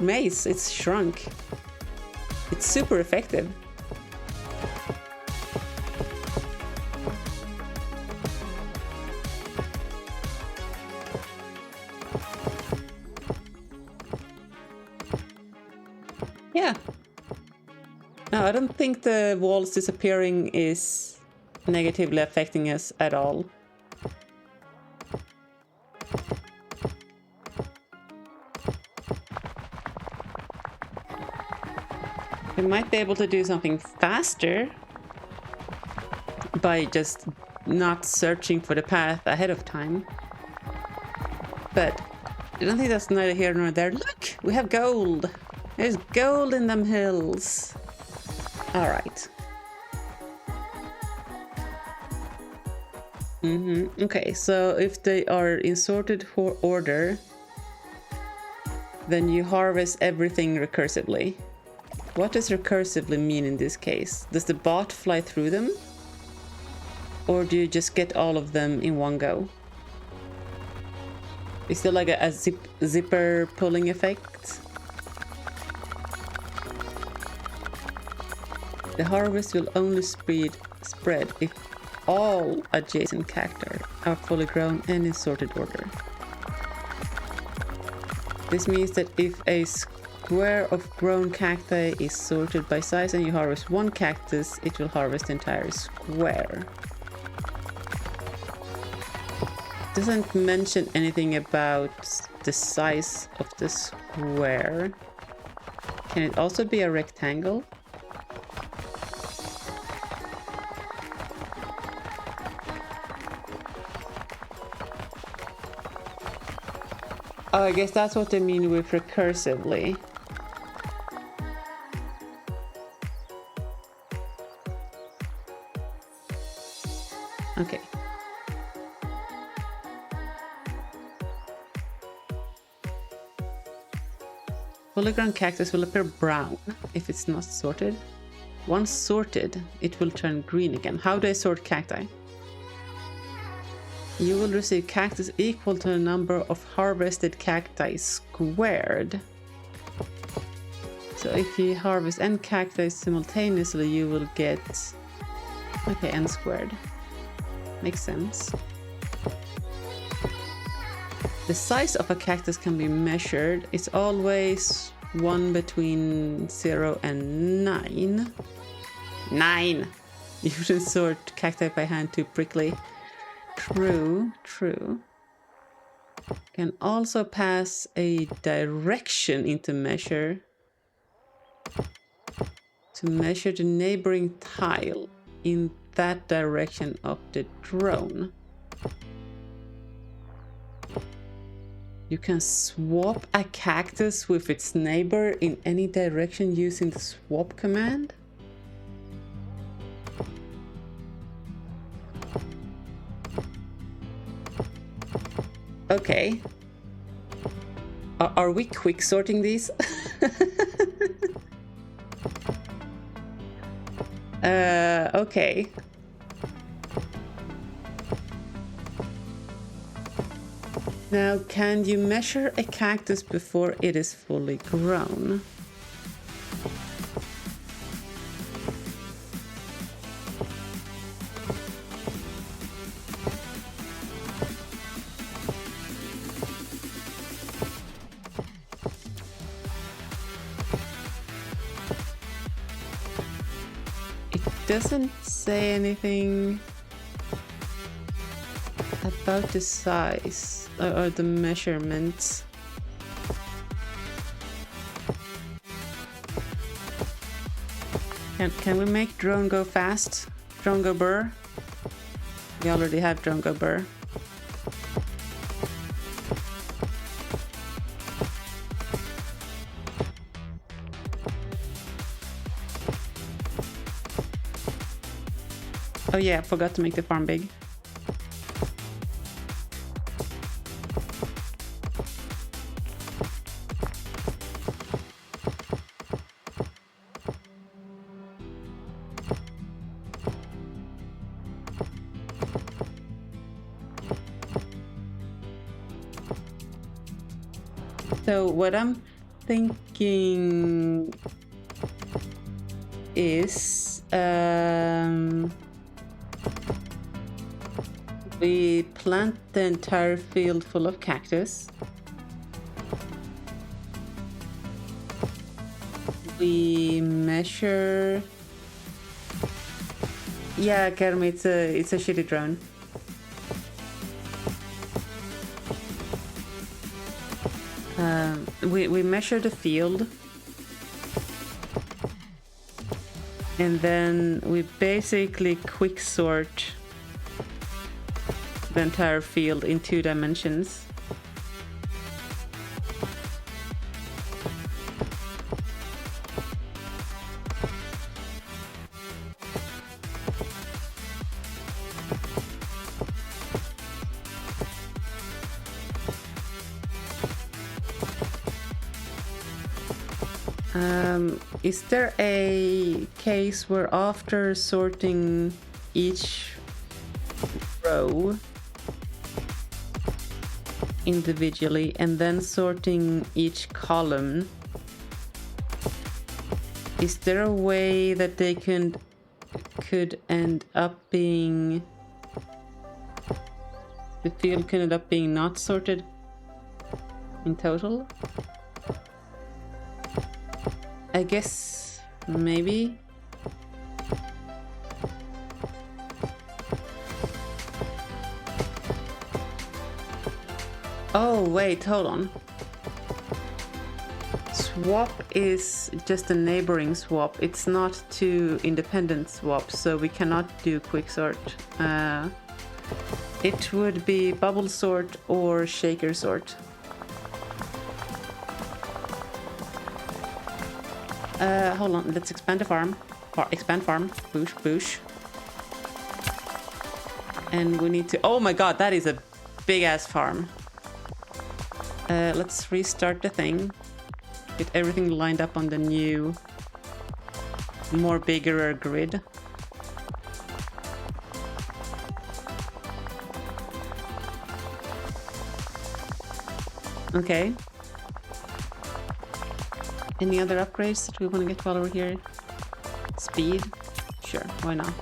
mace, it's shrunk. It's super effective. Yeah. No, I don't think the walls disappearing is negatively affecting us at all. We might be able to do something faster by just not searching for the path ahead of time. But I don't think that's neither here nor there. Look, we have gold. There's gold in them hills. All right. Okay, so if they are in sorted order, then you harvest everything recursively. What does recursively mean in this case? Does the bot fly through them? Or do you just get all of them in one go? Is there like a zipper pulling effect? The harvest will only spread if all adjacent cacti are fully grown and in sorted order. This means that if a square of grown cacti is sorted by size and you harvest one cactus, it will harvest the entire square. Doesn't mention anything about the size of the square. Can it also be a rectangle? Oh, I guess that's what they mean with recursively. Okay. Fully grown cactus will appear brown if it's not sorted. Once sorted, it will turn green again. How do I sort cacti? You will receive cactus equal to the number of harvested cacti squared. So if you harvest n cacti simultaneously, you will get... Okay, n squared. Makes sense. The size of a cactus can be measured. It's always one between 0 and 9. 9! You shouldn't sort cacti by hand, too prickly. True, true. Can also pass a direction into measure to measure the neighboring tile in that direction of the drone. You can swap a cactus with its neighbor in any direction using the swap command. Okay. Are we quick sorting these? Okay. Now, can you measure a cactus before it is fully grown? Doesn't say anything about the size or the measurements. Can we make drone go fast? Drone go burr? We already have drone go burr. Oh yeah, I forgot to make the farm big. So what I'm thinking thinking is we plant the entire field full of cactus. We measure. Yeah, Kermi, it's a shitty drone. We measure the field, and then we basically quick sort the entire field in 2 dimensions. Is there a case where after sorting each row individually and then sorting each column, is there a way that they could end up being, the field could end up being not sorted in total? I guess maybe. Oh wait, hold on. Swap is just a neighboring swap. It's not 2 independent swaps, so we cannot do quick sort. It would be bubble sort or shaker sort. Hold on, let's expand the farm. Expand farm. Boosh, boosh. And we need to... Oh my god, that is a big-ass farm. Let's restart the thing. Get everything lined up on the new, more bigger grid. Okay. Any other upgrades that we want to get while we're here? Speed? Sure, why not?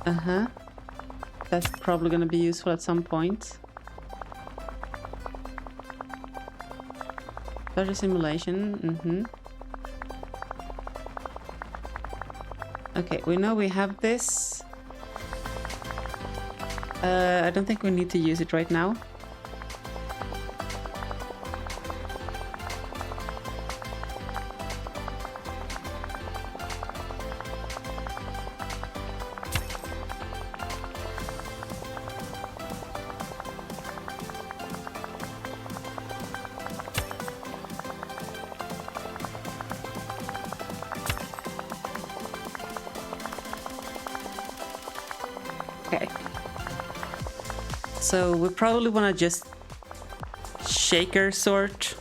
Uh-huh. That's probably gonna be useful at some point. Pleasure simulation, Okay, we know we have this. I don't think we need to use it right now. Okay. So we probably want to just shaker sort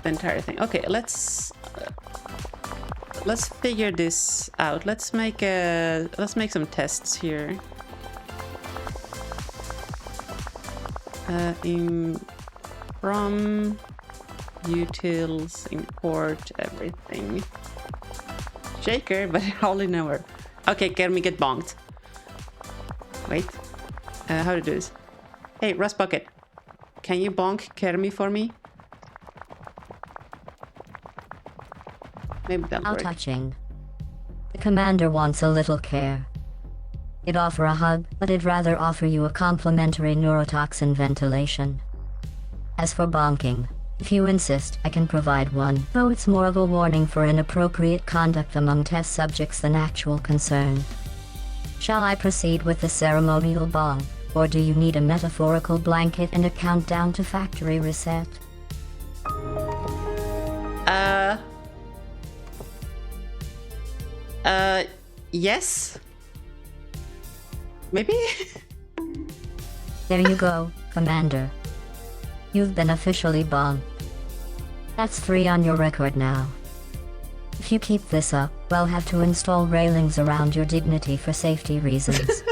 the entire thing. Okay, let's figure this out. Let's make some tests here. From utils import everything. Shaker, but hardly never. Okay, can we get bonked? Wait. How to do this? Hey, Rust Bucket. Can you bonk Kermi for me? Maybe that'll How work. touching. The commander wants a little care. He'd offer a hug, but he'd rather offer you a complimentary neurotoxin ventilation. As for bonking, if you insist, I can provide one, though it's more of a warning for inappropriate conduct among test subjects than actual concern. Shall I proceed with the ceremonial bong, or do you need a metaphorical blanket and a countdown to factory reset? Yes? Maybe? There you go, Commander. You've been officially bonked. That's 3 on your record now. If you keep this up, we'll have to install railings around your dignity for safety reasons.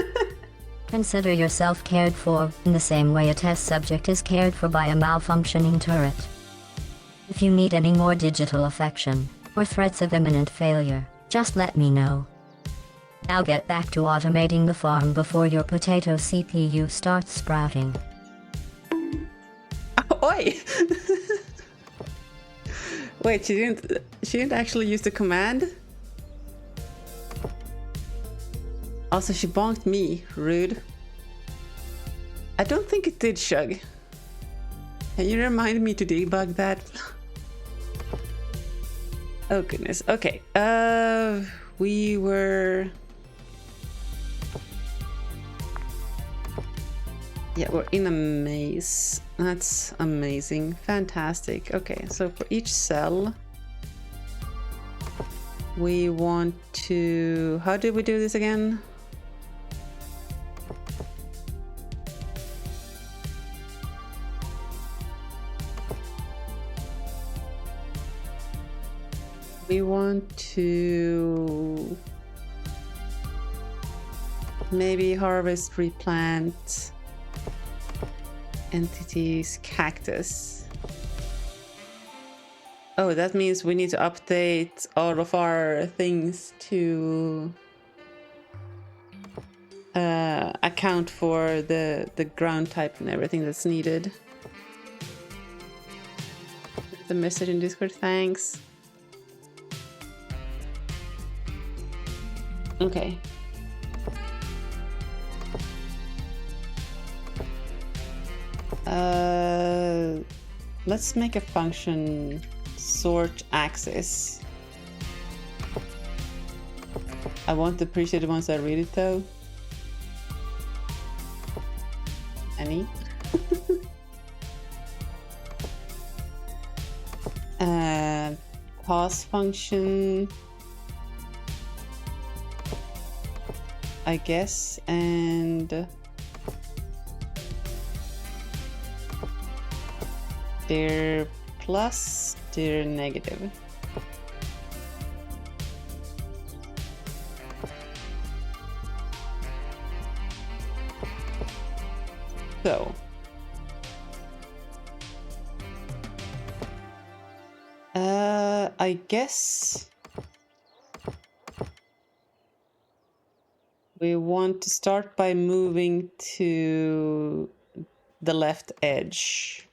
Consider yourself cared for in the same way a test subject is cared for by a malfunctioning turret. If you need any more digital affection, or threats of imminent failure, just let me know. Now get back to automating the farm before your potato CPU starts sprouting. Oi! Wait, she didn't actually use the command? Also, she bonked me. Rude. I don't think it did, Shug. Can you remind me to debug that? Oh goodness. Okay. We were... Yeah, we're in a maze. That's amazing. Fantastic. Okay, so for each cell, we want to... How did we do this again? We want to maybe harvest, replant entities, cactus. Oh, that means we need to update all of our things to account for the ground type and everything that's needed. The message in Discord, thanks. Okay. Let's make a function sort axis. I won't appreciate it once I read it though. Any? Pause function, I guess, and dir plus, dir negative. So I guess we want to start by moving to the left edge.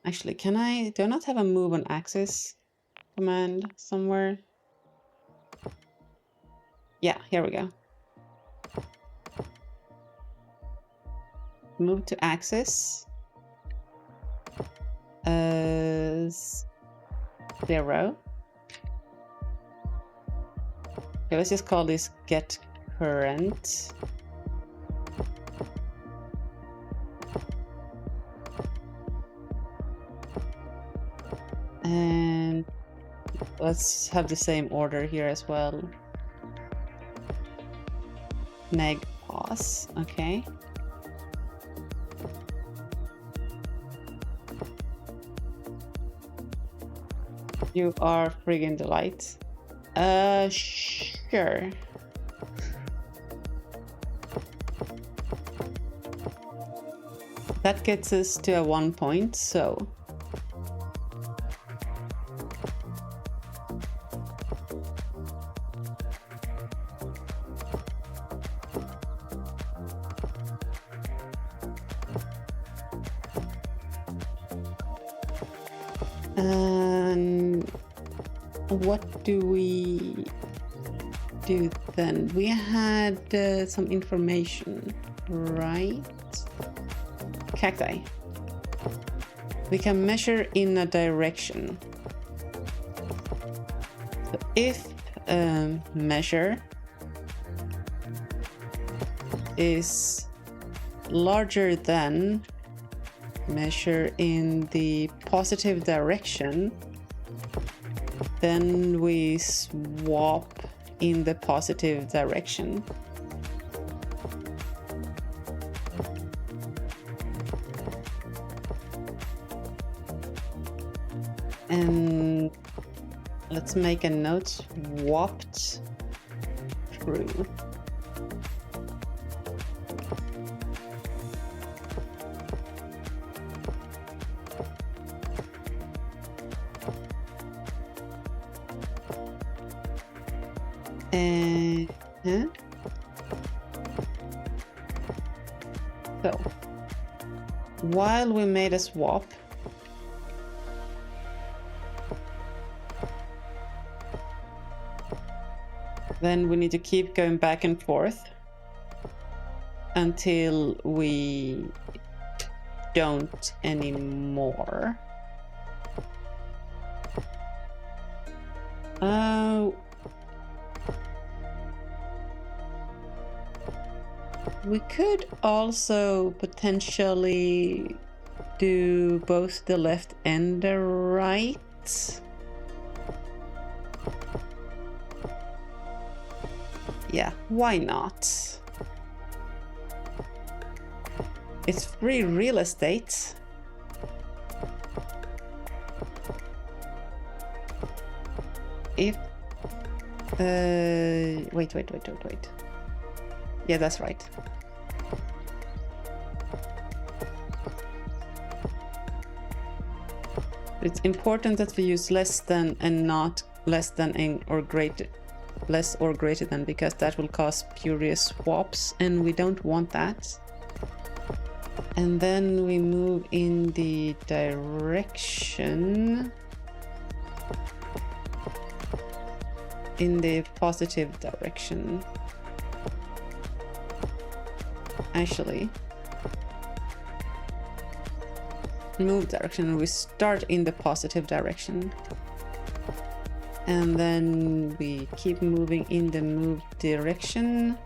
Actually, do I not have a move on axis command somewhere? Yeah, here we go. Move to axis. 0. Okay, let's just call this get current. And let's have the same order here as well. Neg pause, okay. You are friggin' delight. Sure. That gets us to a 1 point, so. What do we do then? We had some information, right? Cacti. We can measure in a direction. So if measure is larger than measure in the positive direction, then we swap in the positive direction. And let's make a note, swapped true. Huh? So, while we made a swap, then we need to keep going back and forth until we don't anymore. We could also potentially do both the left and the right. Yeah, why not? It's free real estate. If wait. Yeah, that's right. It's important that we use less than and not less than or greater, less or greater than, because that will cause spurious swaps and we don't want that. And then we move in the direction, in the positive direction. Actually, move direction, we start in the positive direction. And then we keep moving in the move direction.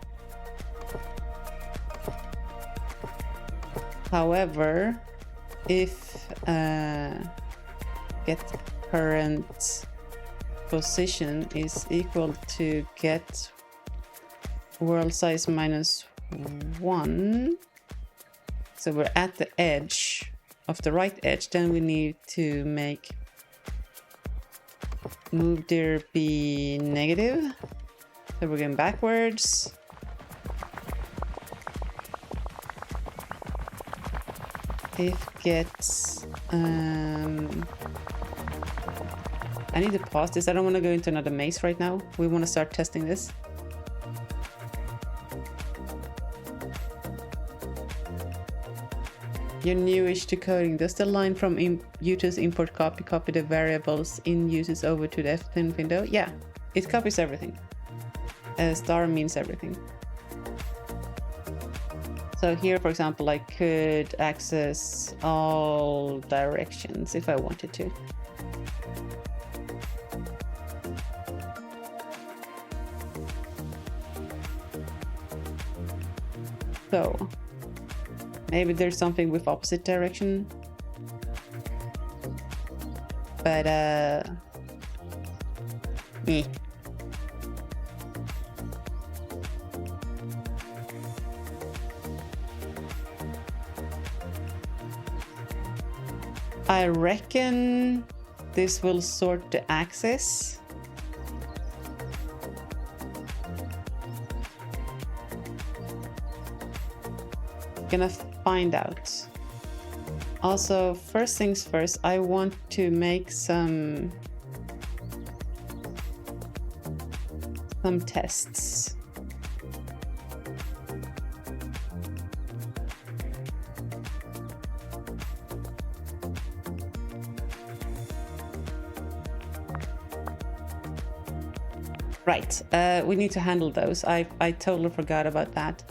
However, if get current position is equal to get world size -1, so we're at the edge of the right edge, then we need to make move there be negative, so we're going backwards. If gets I need to pause this. I don't want to go into another maze right now. We want to start testing this. You're newish to coding. Does the line from uses import copy the variables in uses over to the F10 window? Yeah, it copies everything. Star means everything. So here, for example, I could access all directions if I wanted to. So maybe there's something with opposite direction. But I reckon this will sort the axis. Gonna find out. Also, first things first, I want to make some tests. Right, we need to handle those. I totally forgot about that.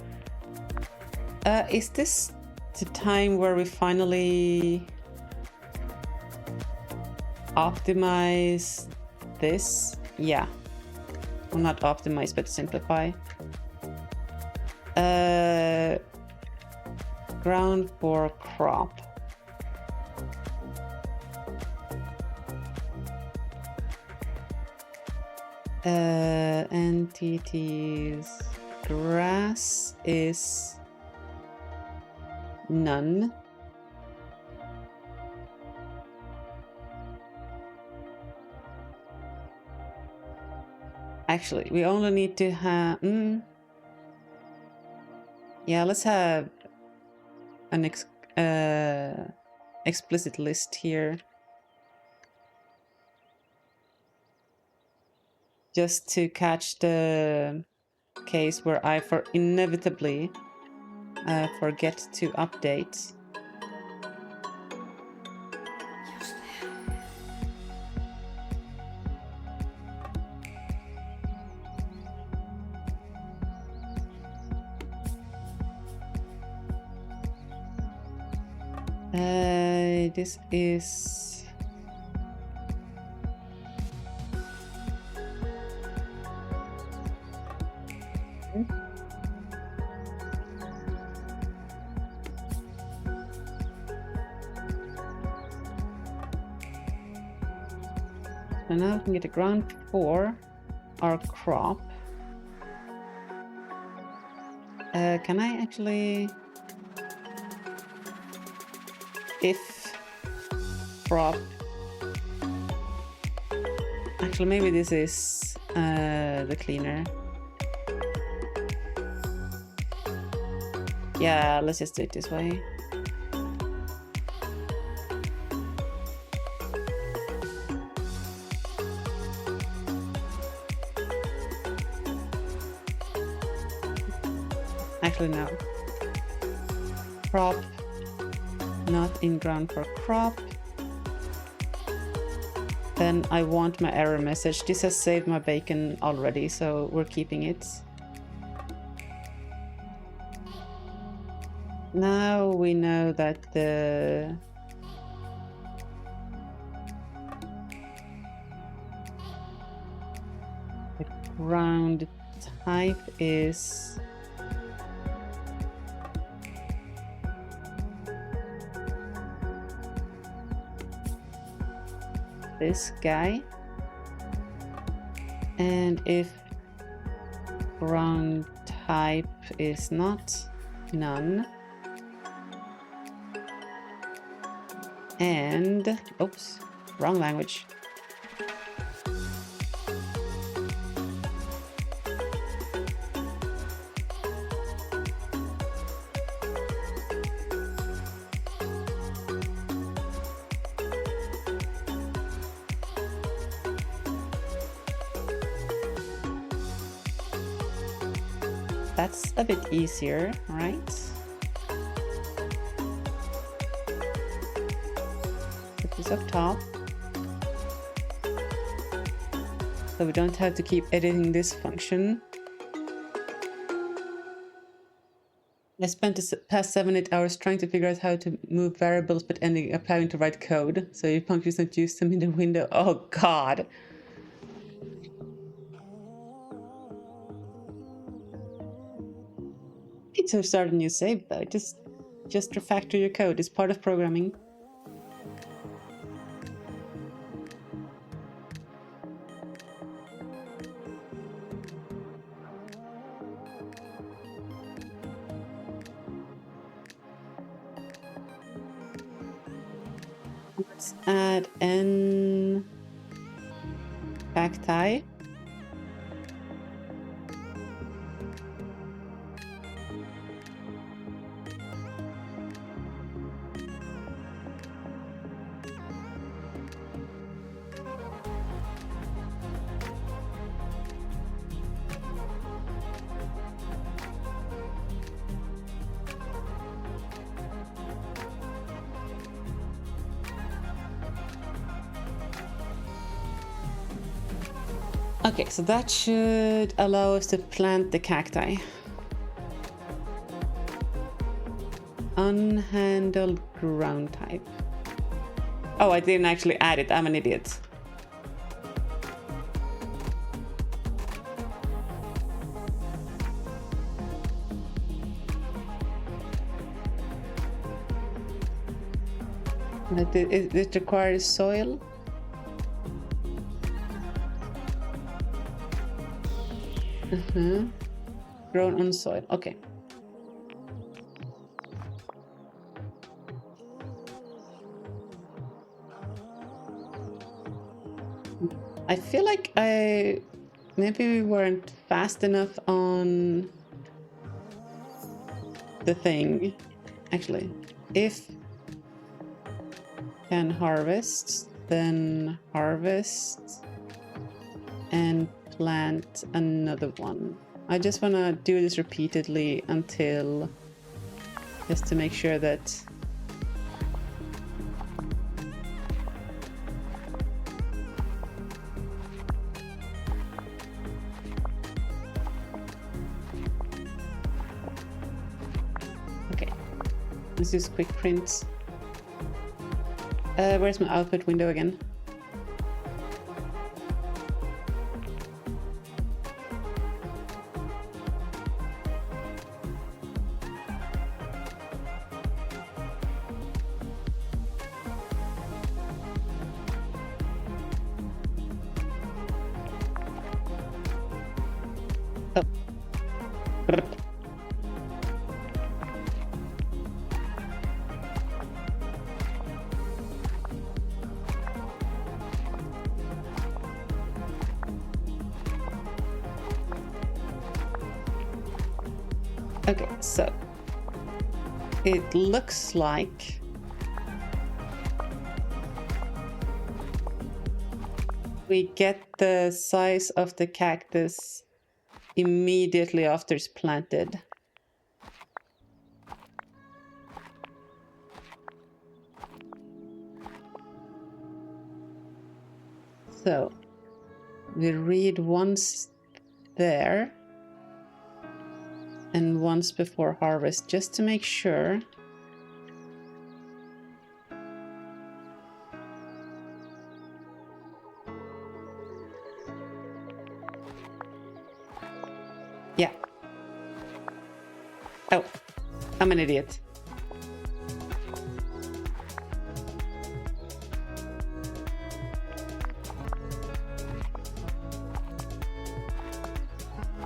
Is this the time where we finally optimize this? Yeah. Well, not optimize, but simplify. Ground for crop. Entities. Grass is none. Actually, we only need to have... Yeah, let's have an explicit list here. just to catch the case where I inevitably forget to update. This is... So now we can get a ground for our crop. Can I actually... If crop... Actually, maybe this is the cleaner. Yeah, let's just do it this way. Actually, no. Crop. Not in ground for crop. Then I want my error message. This has saved my bacon already, so we're keeping it. Now we know that the ground type is this guy, and if ground type is not none, and oops, wrong language. That's a bit easier, right? Put this up top. So we don't have to keep editing this function. I spent the past 7-8 hours trying to figure out how to move variables but ending up having to write code. So if functions don't use them in the window. Oh god. To start a new save though, just refactor your code. It's part of programming. Let's add n cacti. Okay, so that should allow us to plant the cacti. Unhandled ground type. Oh, I didn't actually add it. I'm an idiot. It requires soil. Grown on soil. Okay. I feel like maybe we weren't fast enough on the thing. Actually, if can harvest, then harvest and plant another one. I just want to do this repeatedly until, just to make sure that let's use quick prints. Where's my output window again? Oh. Okay, so it looks like we get the size of the cactus immediately after it's planted. So we read once there and once before harvest, just to make sure. Yeah. Oh, I'm an idiot.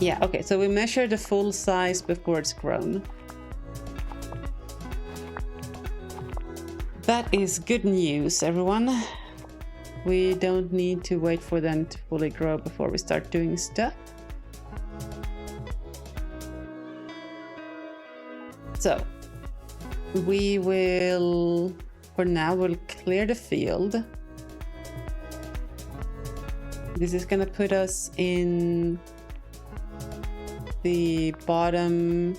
Yeah, okay, so we measure the full size before it's grown. That is good news, everyone. We don't need to wait for them to fully grow before we start doing stuff. So, we will, for now, we'll clear the field. This is gonna put us in the bottom